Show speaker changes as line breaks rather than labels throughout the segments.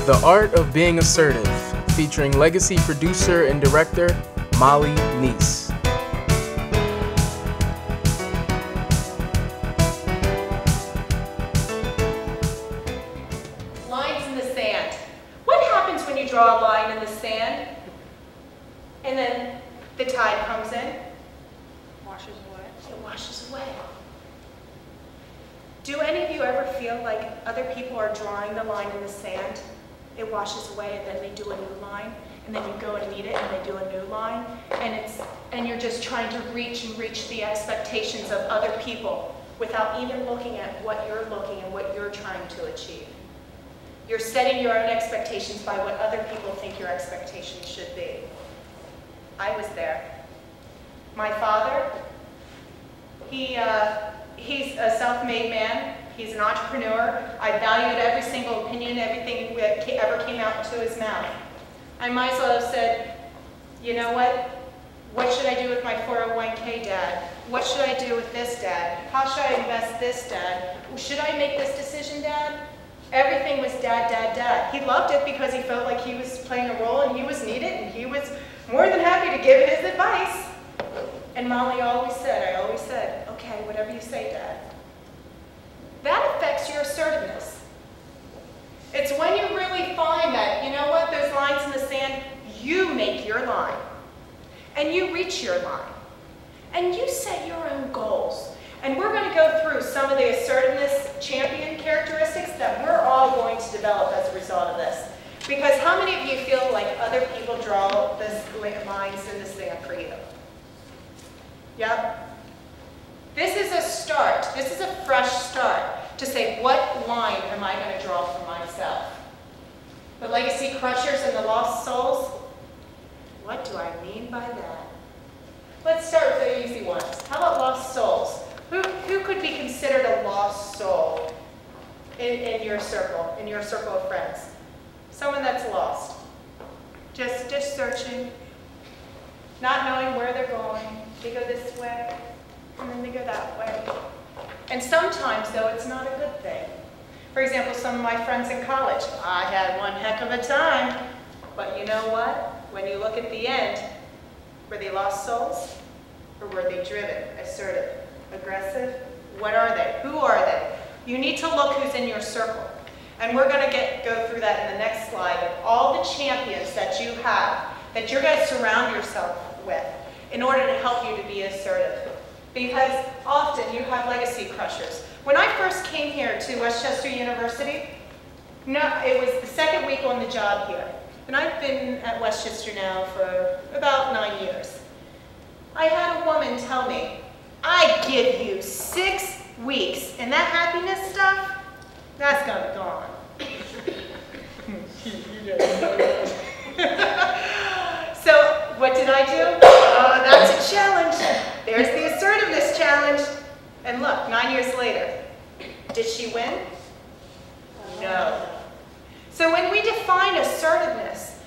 The Art of Being Assertive, featuring legacy producer and director, Molly Neese.
Lines in the sand. What happens when you draw a line in the sand and then the tide comes in?
Washes away.
It washes away. Do any of you ever feel like other people are drawing the line in the sand? It washes away and then they do a new line, and then you go and meet it and they do a new line, and you're just trying to reach the expectations of other people without even looking at what you're looking and what you're trying to achieve. You're setting your own expectations by what other people think your expectations should be. I was there. My father, he's a self-made man. He's an entrepreneur. I valued every single opinion, everything that ever came out to his mouth. I might as well have said, you know what? What should I do with my 401k, Dad? What should I do with this, Dad? How should I invest this, Dad? Should I make this decision, Dad? Everything was Dad, Dad, Dad. He loved it because he felt like he was playing a role and he was needed, and he was more than happy to give his advice. And Molly always said, okay, whatever you say, Dad. That affects your assertiveness. It's when you really find that, you know what, those lines in the sand, you make your line. And you reach your line. And you set your own goals. And we're going to go through some of the assertiveness champion characteristics that we're all going to develop as a result of this. Because how many of you feel like other people draw this lines in the sand for you? Yep. This is a start. This is a fresh start to say, what line am I going to draw for myself? The legacy crushers and the lost souls? What do I mean by that? Let's start with the easy ones. How about lost souls? Who could be considered a lost soul in your circle of friends? Someone that's lost. Just searching, not knowing where they're going. They go this way, and then they go that way. And sometimes, though, it's not a good thing. For example, some of my friends in college, I had one heck of a time. But you know what? When you look at the end, were they lost souls? Or were they driven, assertive, aggressive? What are they? Who are they? You need to look who's in your circle. And we're going to go through that in the next slide of all the champions that you have, that you're going to surround yourself with in order to help you to be assertive. Because often you have legacy crushers. When I first came here to Westchester University, it was the second week on the job here. And I've been at Westchester now for about 9 years. I had a woman tell me, I give you 6 weeks, and that happiness stuff, that's gonna be gone. So what did I do? Oh, that's a challenge. There's the assertiveness challenge. And look, 9 years later, did she win? No. So when we define assertiveness,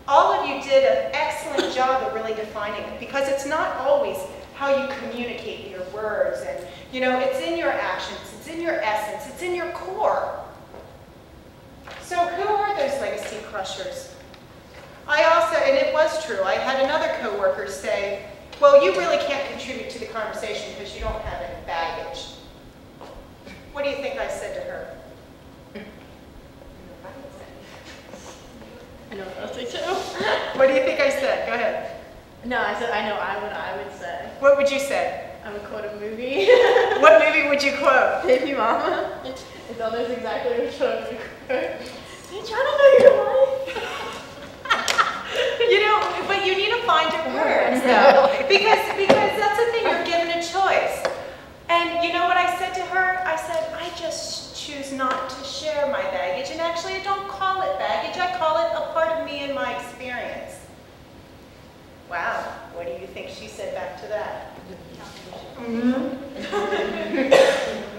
all of you did an excellent job of really defining it, because it's not always how you communicate your words, and it's in your actions, it's in your essence, it's in your core. So who are those legacy crushers? I also, and it was true, I had another coworker say, well, you really can't contribute to the conversation because you don't have any baggage. What do you think I said to her?
I know what I was saying too.
What do you think I said? Go ahead.
No, I said I know what I would say.
What would you say?
I would quote a movie.
What movie would you quote?
Baby Mama. It's almost exactly what I would quote. Bitch, I don't know your life.
But you need to find your words, though. Because that's the thing, you're given a choice. And you know what I said to her? I said, I just choose not to share my baggage. And actually, I don't call it baggage. I call it a part of me and my experience. Wow. What do you think she said back to that?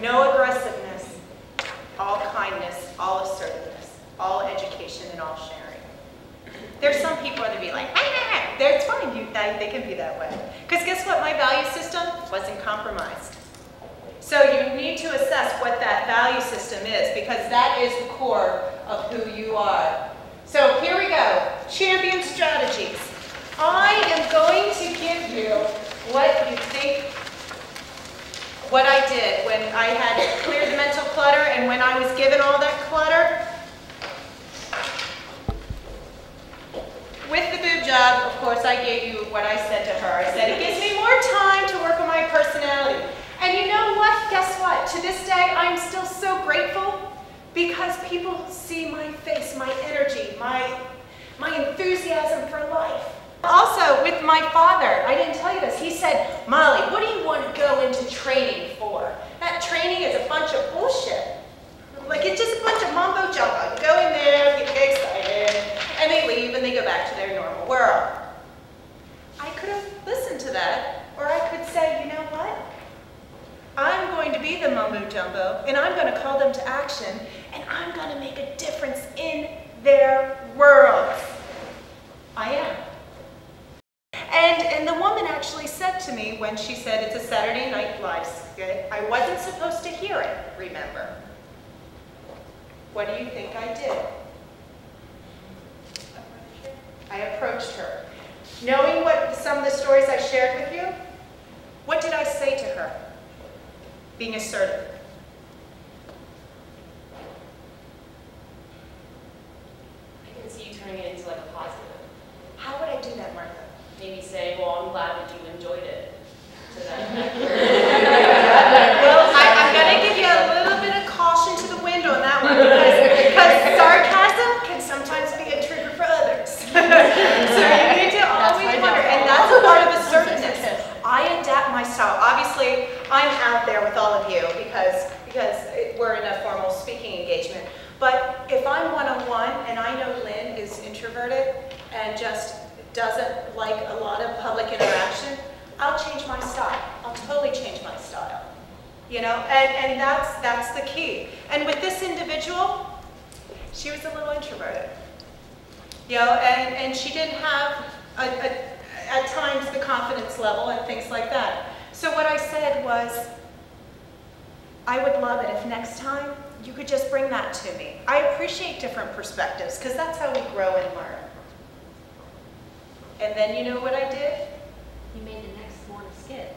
No aggressiveness, all kindness, all assertiveness, all education, and all sharing. There's some people that be like, it's fine, they can be that way. Because guess what? My value system wasn't compromised. So you need to assess what that value system is, because that is the core of who you are. So here we go, champion strategies. I am going to give you what you think, what I did when I had cleared the mental clutter and when I was given all that clutter. With the boob job, of course, I gave you what I said to her. I said, it gives me more time to work on my personality. And you know what? Guess what? To this day, I'm still so grateful because people see my face, my energy, my enthusiasm for life. Also, with my father, I didn't tell you this, he said, Molly, what do you want to go into training for? That training is a bunch of bullshit. Like, it's just a bunch of mumbo jumbo. You go in there, you get excited, and they leave and they go back to their normal world. I could have listened to that, or I could say, you know what? I'm going to be the mumbo jumbo, and I'm going to call them to action, and I'm going to make a difference in their world. I am. And the woman actually said to me when she said it's a Saturday night live skit, I wasn't supposed to hear it, remember? What do you think I did? I approached her. Knowing what some of the stories I shared with you, what did I say to her? Being assertive.
I can see you turning it into like a positive.
How would I do that, Martha?
Maybe say, well, I'm glad that you enjoyed it. To them.
Well, I'm going to give you a little bit of caution to the wind on that one, because sarcasm can sometimes be a trigger for others. So you need to always wonder, and that's a part of assertiveness. I adapt my style. Obviously, I'm out there with all of you because we're in a formal speaking engagement. But if I'm one-on-one, and I know Lynn is introverted and just doesn't like a lot of public interaction, I'll change my style. I'll totally change my style. You know, and that's the key. And with this individual, she was a little introverted. You know, and she didn't have at times the confidence level and things like that. So what I said was, I would love it if next time you could just bring that to me. I appreciate different perspectives because that's how we grow and learn. And then you know what I did?
You made the next morning skit.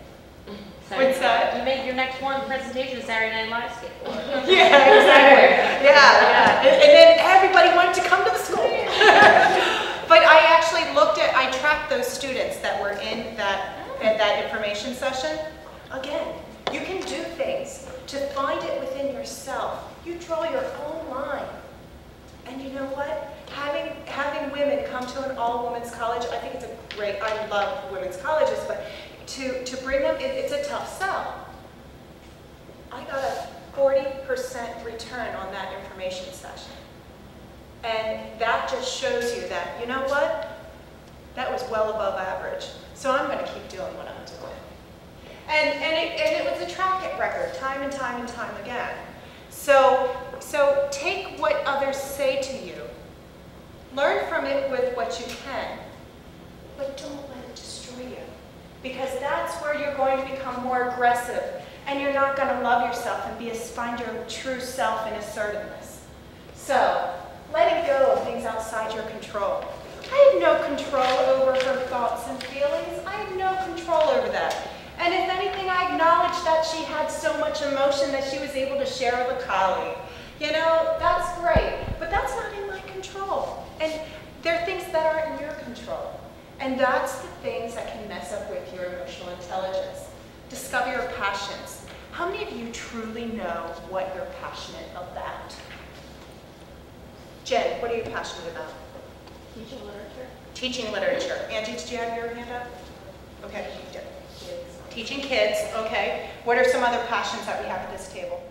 What's that?
You made your next morning presentation Saturday Night Live skit.
Yeah, exactly. Yeah. And then everybody wanted to come to the school. But I actually I tracked those students that were in that information session. Again, you can do things to find it within yourself. You draw your own line. And you know what? Having women come to an all-women's college, I think it's a great, I love women's colleges, but to bring them, it's a tough sell. I got a 40% return on that information session. And that just shows you that, you know what? That was well above average. So I'm going to keep doing what I'm doing. And it was a track record, time and time and time again. So take what others say to you. Learn from it with what you can, but don't let it destroy you. Because that's where you're going to become more aggressive, and you're not going to love yourself and find your true self in assertiveness. So, letting go of things outside your control. I have no control over her thoughts and feelings. I have no control over that. And if anything, I acknowledge that she had so much emotion that she was able to share with a colleague. You know, that's great, but that's not in my control. And there are things that aren't in your control. And that's the things that can mess up with your emotional intelligence. Discover your passions. How many of you truly know what you're passionate about? Jen, what are you passionate about?
Teaching literature.
Teaching literature. Angie, did you have your hand up? Okay, you did.
Kids.
Teaching kids, okay. What are some other passions that we have at this table?